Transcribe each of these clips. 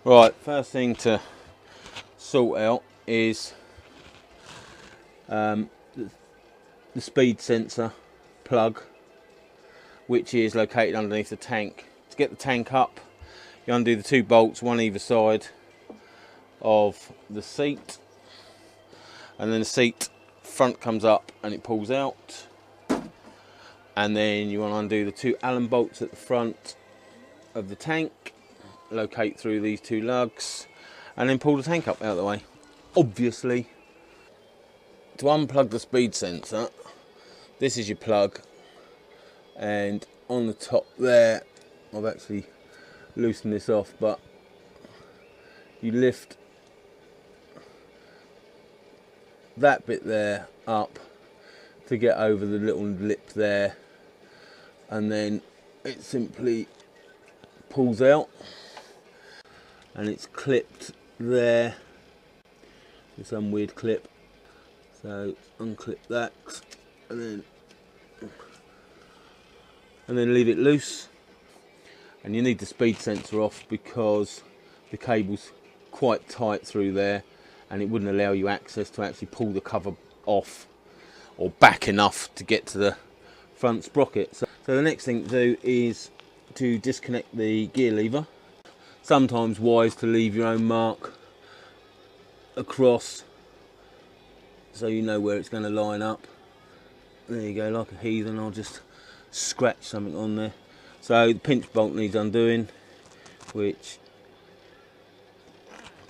Right, first thing to sort out is the speed sensor plug, which is located underneath the tank. To get the tank up, you undo the 2 bolts, one either side of the seat, and then the seat front comes up and it pulls out, and then you want to undo the 2 Allen bolts at the front of the tank, locate through these 2 lugs, and then pull the tank up out of the way. Obviously, to unplug the speed sensor, this is your plug, and on the top there, I've actually loosened this off, but you lift that bit there up to get over the little lip there, and then it simply pulls out, and it's clipped there with some weird clip. So unclip that and then leave it loose, and you need the speed sensor off because the cable's quite tight through there and it wouldn't allow you access to actually pull the cover off or back enough to get to the front sprocket. So the next thing to do is to disconnect the gear lever. Sometimes wise to leave your own mark across so you know where it's going to line up. There you go, like a heathen. I'll just scratch something on there. So the pinch bolt needs undoing, which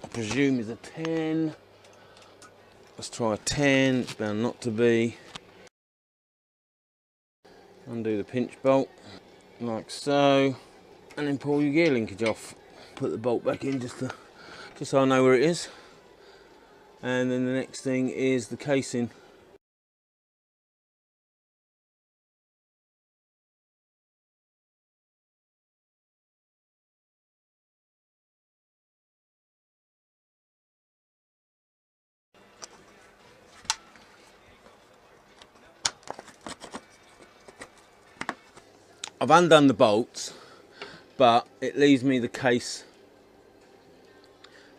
I presume is a 10. Let's try a 10, it's bound not to be. Undo the pinch bolt, like so, and then pull your gear linkage off. Put the bolt back in just so I know where it is. And then the next thing is the casing. I've undone the bolts, but it leaves me the case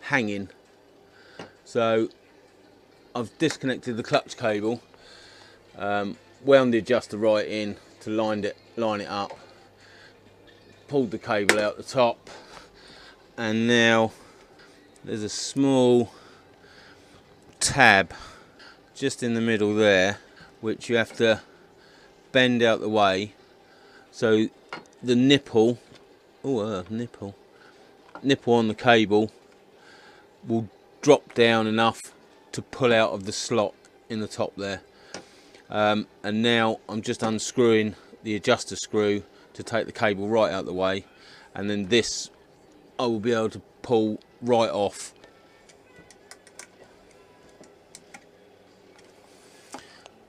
hanging. So I've disconnected the clutch cable, wound the adjuster right in to line it up, pulled the cable out the top, and now there's a small tab just in the middle there which you have to bend out the way so the nipple on the cable will drop down enough to pull out of the slot in the top there. And now I'm just unscrewing the adjuster screw to take the cable right out of the way, and then this I will be able to pull right off.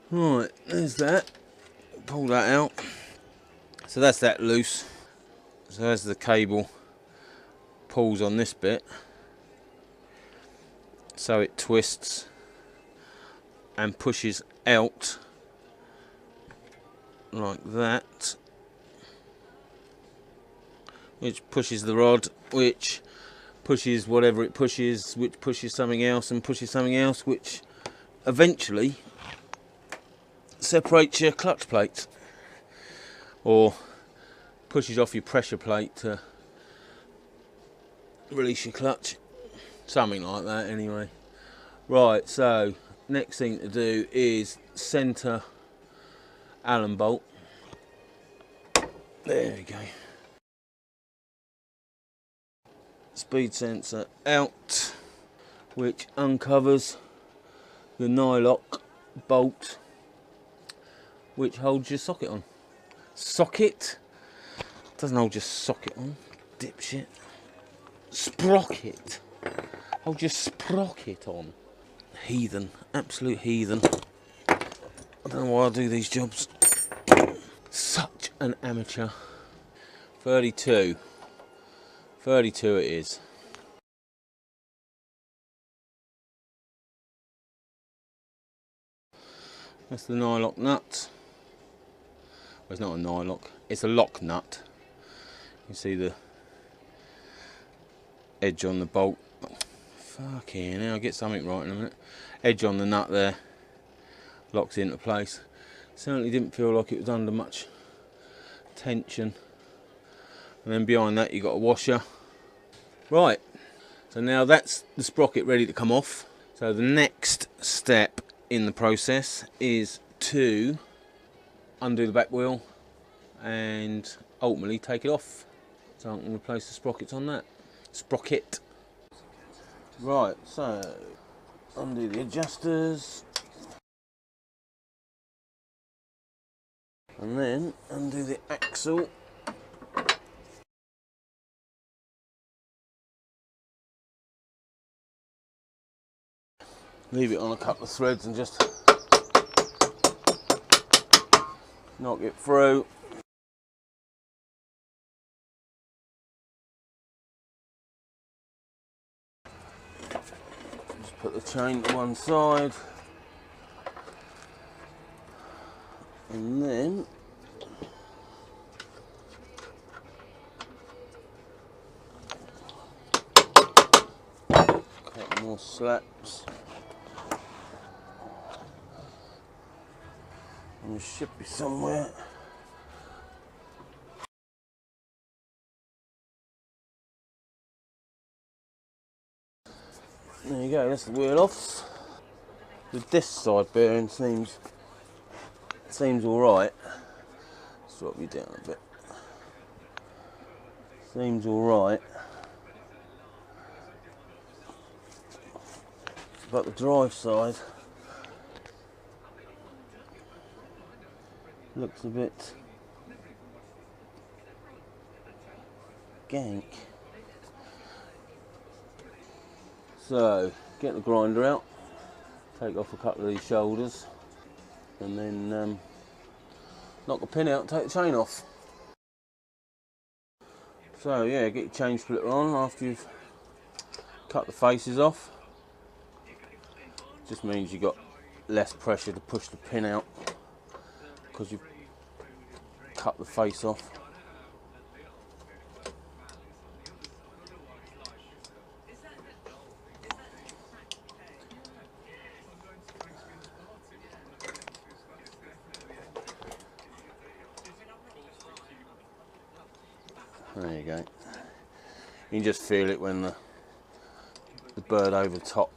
Right, there's that. Pull that out. So that's that loose. So as the cable pulls on this bit, so it twists and pushes out like that, which pushes the rod, which pushes whatever it pushes, which pushes something else and pushes something else, which eventually separates your clutch plate or pushes off your pressure plate to release your clutch, something like that anyway. Right, so next thing to do is center Allen bolt. There we go. Speed sensor out, which uncovers the nylock bolt which holds your socket on. Socket? Doesn't hold your socket on, dipshit. Sprocket. Hold your sprocket on. Heathen, absolute heathen. I don't know why I do these jobs. Such an amateur. 32. 32 it is. That's the nylock nut. Well, it's not a nylock, it's a lock nut. You see the edge on the bolt. Fucking hell, I'll get something right in a minute. Edge on the nut there, locks into place. Certainly didn't feel like it was under much tension. And then behind that you got a washer. Right, so now that's the sprocket ready to come off. So the next step in the process is to undo the back wheel and ultimately take it off. So I'm going to replace the sprockets on that. Sprocket. Right, so undo the adjusters and then undo the axle. Leave it on a couple of threads and just knock it through. Just put the chain to one side and then a couple more slaps. And it should be somewhere. There you go, that's the wheel off. This side bearing seems alright. Swap you down a bit. Seems alright. But the drive side looks a bit gank. So get the grinder out, take off a couple of these shoulders and then knock the pin out and take the chain off. So yeah, get your chain splitter on after you've cut the faces off. Just means you've got less pressure to push the pin out because you've cut the face off. There you go. You can just feel it when the bird over the top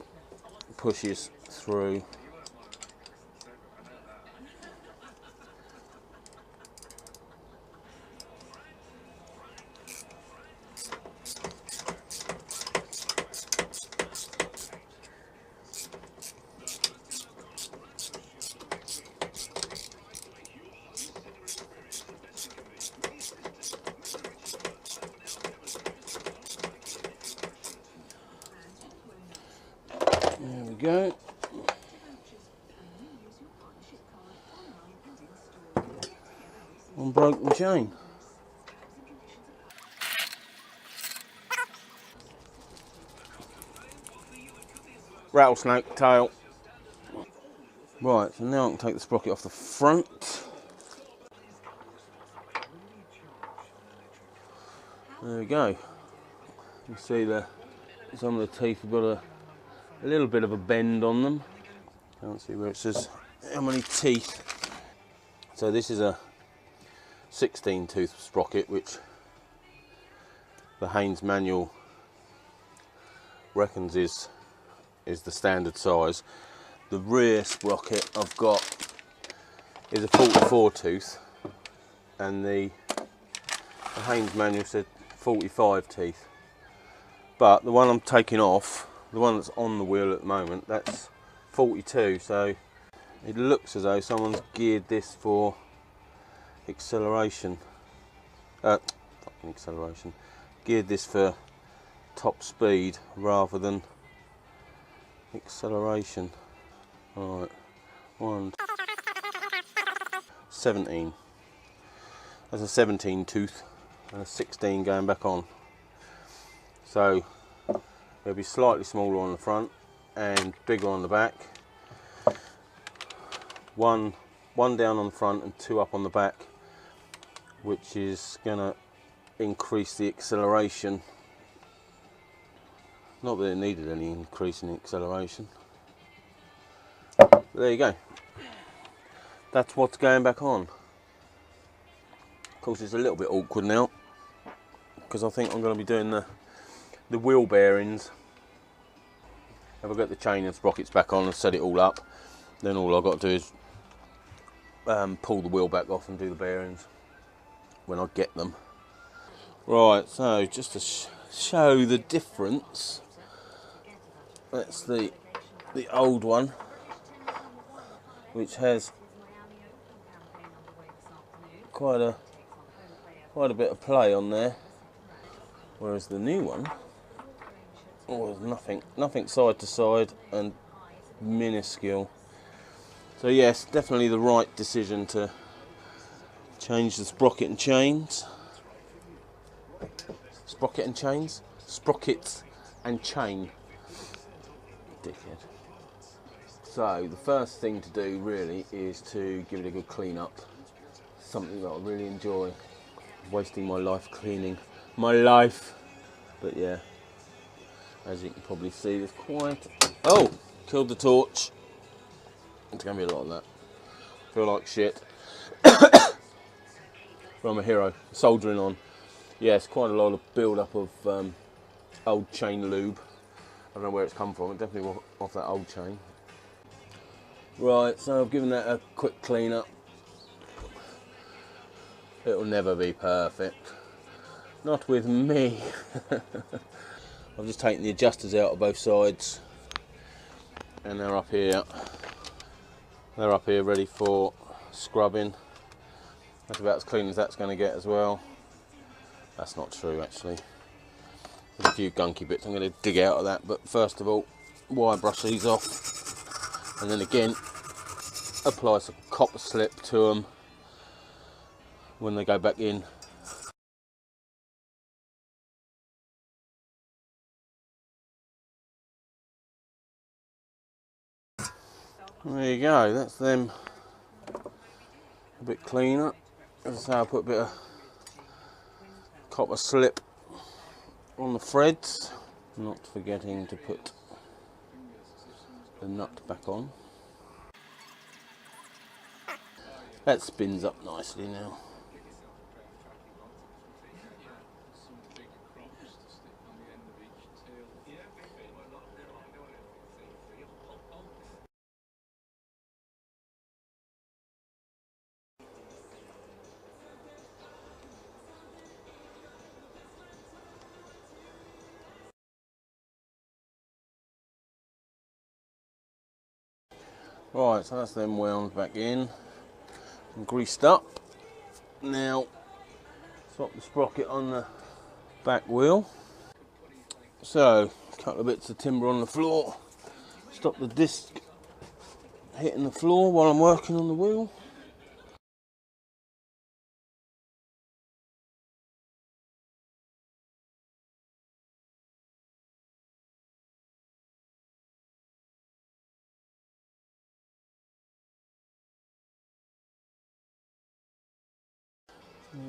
pushes through. There we go. Unbroken chain. Rattlesnake tail. Right, so now I can take the sprocket off the front. There we go. You see some of the teeth have got a little bit of a bend on them. Can't see where it says how many teeth. So this is a 16 tooth sprocket, which the Haynes manual reckons is the standard size. The rear sprocket I've got is a 44 tooth, and the Haynes manual said 45 teeth. But the one I'm taking off, the one that's on the wheel at the moment, that's 42, so it looks as though someone's geared this for acceleration. Geared this for top speed rather than acceleration. Alright, 17. That's a 17 tooth and a 16 going back on. So it'll be slightly smaller on the front and bigger on the back. One down on the front and two up on the back, which is going to increase the acceleration Not that it needed any increase in acceleration. But there you go. That's what's going back on. Of course, it's a little bit awkward now because I think I'm going to be doing the wheel bearings. If I get the chain and sprockets back on and set it all up, then all I've got to do is pull the wheel back off and do the bearings when I get them. Right, so just to show the difference, that's the old one, which has quite a bit of play on there, whereas the new one, there's nothing side to side and minuscule. So yes, definitely the right decision to change the sprocket and chains. Sprocket and chains? Sprockets and chain. Dickhead. So the first thing to do really is to give it a good clean up. Something that I really enjoy. Wasting my life cleaning my life. But yeah, as you can probably see, there's quite... Oh! Killed the torch. It's going to be a lot of that. Feel like shit. But I'm a hero. Soldering on. Yes, quite a lot of build-up of old chain lube. I don't know where it's come from. It definitely off that old chain. Right, so I've given that a quick clean up. It'll never be perfect. Not with me. I've just taken the adjusters out of both sides. And they're up here. They're up here ready for scrubbing. That's about as clean as that's going to get as well. That's not true actually. There's a few gunky bits I'm going to dig out of that, but first of all, wire brush these off, and then again apply some copper slip to them when they go back in. There you go, that's them a bit cleaner. As I say, I'll put a bit of copper slip on the threads, not forgetting to put the nut back on. That spins up nicely now. Right, so that's them wound back in and greased up. Now, swap the sprocket on the back wheel. So, a couple of bits of timber on the floor. Stop the disc hitting the floor while I'm working on the wheel.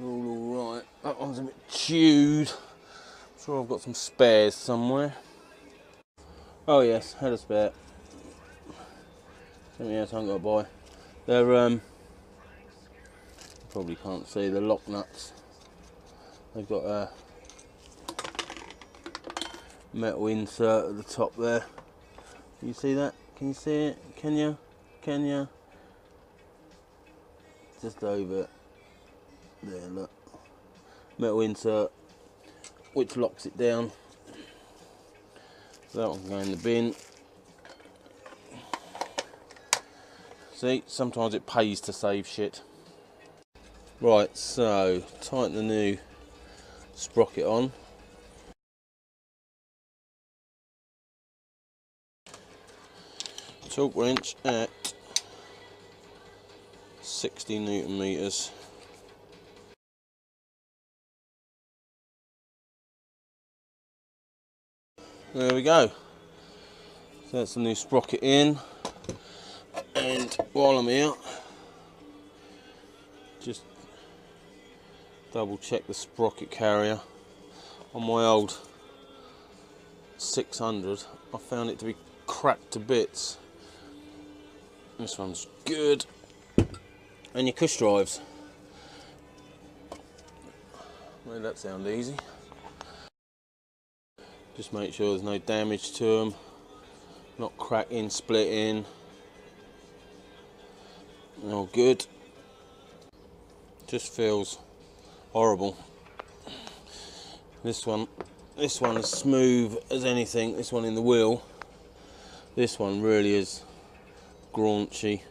All right, that one's a bit chewed. I'm sure I've got some spares somewhere. Oh yes, had a spare. Something else I haven't got to buy. They're you probably can't see the lock nuts. They've got a metal insert at the top there. Can you see that? Can you see it? Can you? Can you? Just over there, look. Metal insert which locks it down. So that one can go in the bin. See, sometimes it pays to save shit. Right, so tighten the new sprocket on. Torque wrench at 60 Newton meters. There we go. So that's the new sprocket in. And while I'm here, just double check the sprocket carrier on my old 600, I found it to be cracked to bits. This one's good. And your cush drives. Made that sound easy. Just make sure there's no damage to them, not cracking, splitting. All good. Just feels horrible. This one is smooth as anything. This one in the wheel. This one really is graunchy.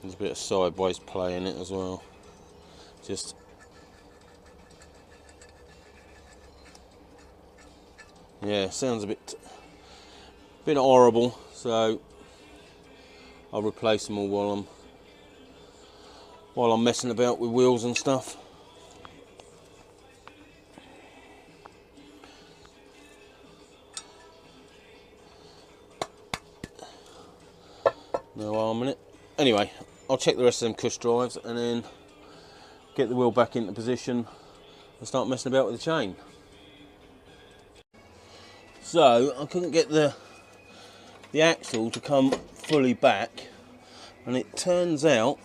There's a bit of sideways play in it as well. Just yeah, sounds a bit horrible. So I'll replace them all while I'm messing about with wheels and stuff. No harm in it. Anyway, I'll check the rest of them cush drives and then get the wheel back into position and start messing about with the chain. So I couldn't get the axle to come fully back, and it turns out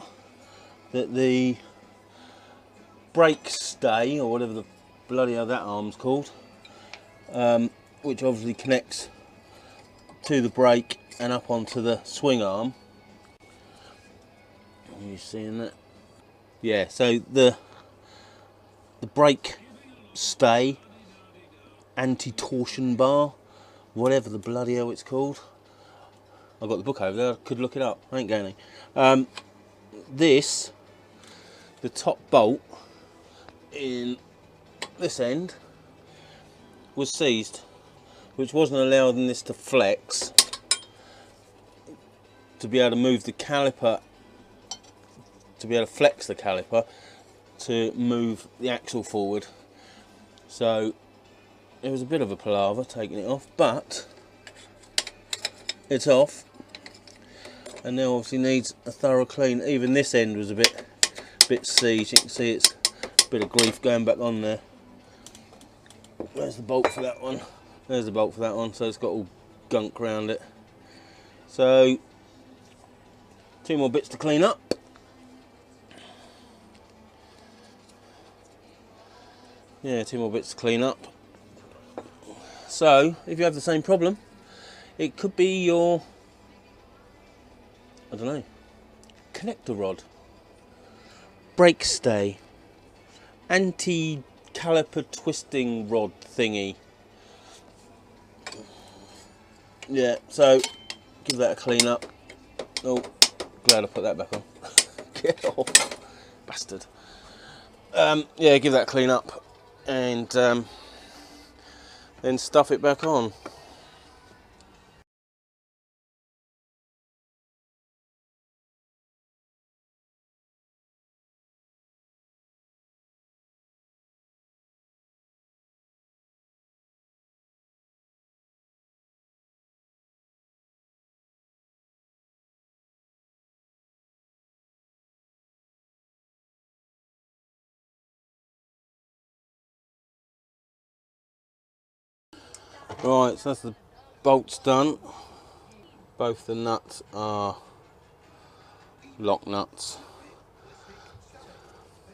that the brake stay, or whatever the bloody hell that arm's called, which obviously connects to the brake and up onto the swing arm. Are you seeing that? Yeah, so the brake stay anti-torsion bar, whatever the bloody hell it's called. I've got the book over there, I could look it up, I ain't going any. The top bolt in this end was seized, which wasn't allowing this to flex, to be able to move the caliper, to be able to flex the caliper to move the axle forward. So it was a bit of a palaver taking it off, but it's off, and now obviously needs a thorough clean. Even this end was a bit seized. You can see it's a bit of grief going back on there. There's the bolt for that one. There's the bolt for that one. So it's got all gunk around it. So 2 more bits to clean up. Yeah, 2 more bits to clean up. So if you have the same problem, it could be your, I don't know, connector rod, brake stay, anti-caliper twisting rod thingy. Yeah, so give that a clean up. Oh, glad I put that back on. Get off, bastard. Yeah, give that a clean up and then stuff it back on. Right, so that's the bolts done. Both the nuts are lock nuts.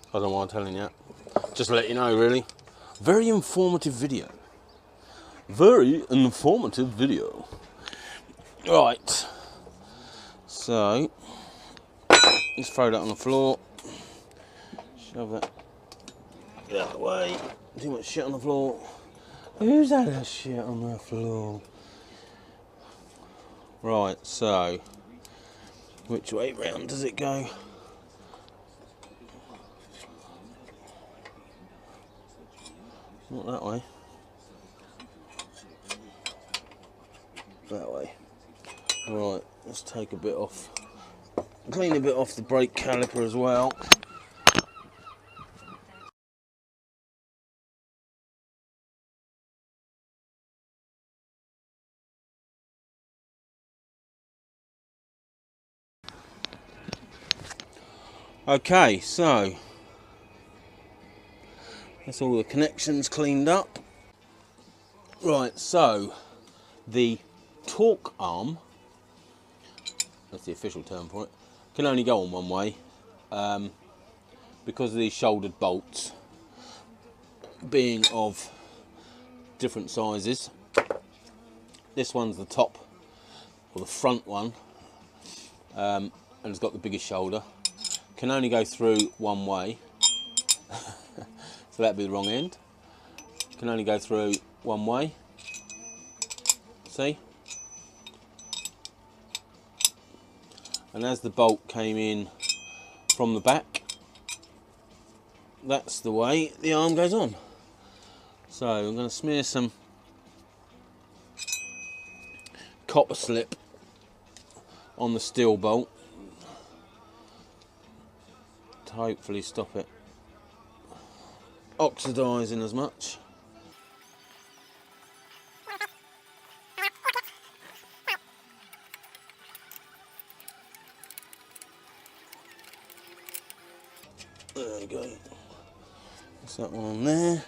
I don't know why I'm telling you that. Just to let you know, really. Very informative video. Very informative video. Right. So, let's throw that on the floor. Shove that. Get out of the way. Too much shit on the floor. Who's had that shit on the floor? Right, so which way round does it go? Not that way. That way. Right, let's take a bit off. Clean a bit off the brake caliper as well. Okay, so that's all the connections cleaned up. Right, so the torque arm, that's the official term for it, can only go on one way because of these shouldered bolts being of different sizes. This one's the top, or the front one, and it's got the biggest shoulder. Can only go through one way, so that'd be the wrong end. Can only go through one way. See? And as the bolt came in from the back, that's the way the arm goes on. So I'm going to smear some copper slip on the steel bolt to hopefully stop it oxidising as much. There we go. That's that one on there.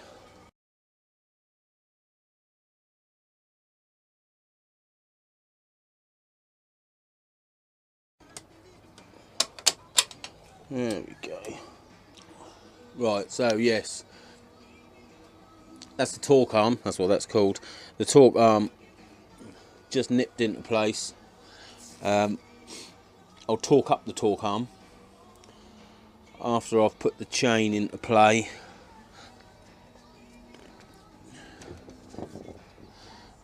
There we go. Right, so yes, that's the torque arm, that's what that's called. The torque arm just nipped into place. I'll torque up the torque arm after I've put the chain into play.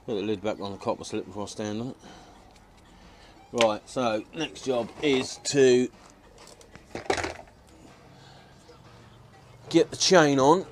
Put the lid back on the copper slip before I stand on it. Right, so next job is to get the chain on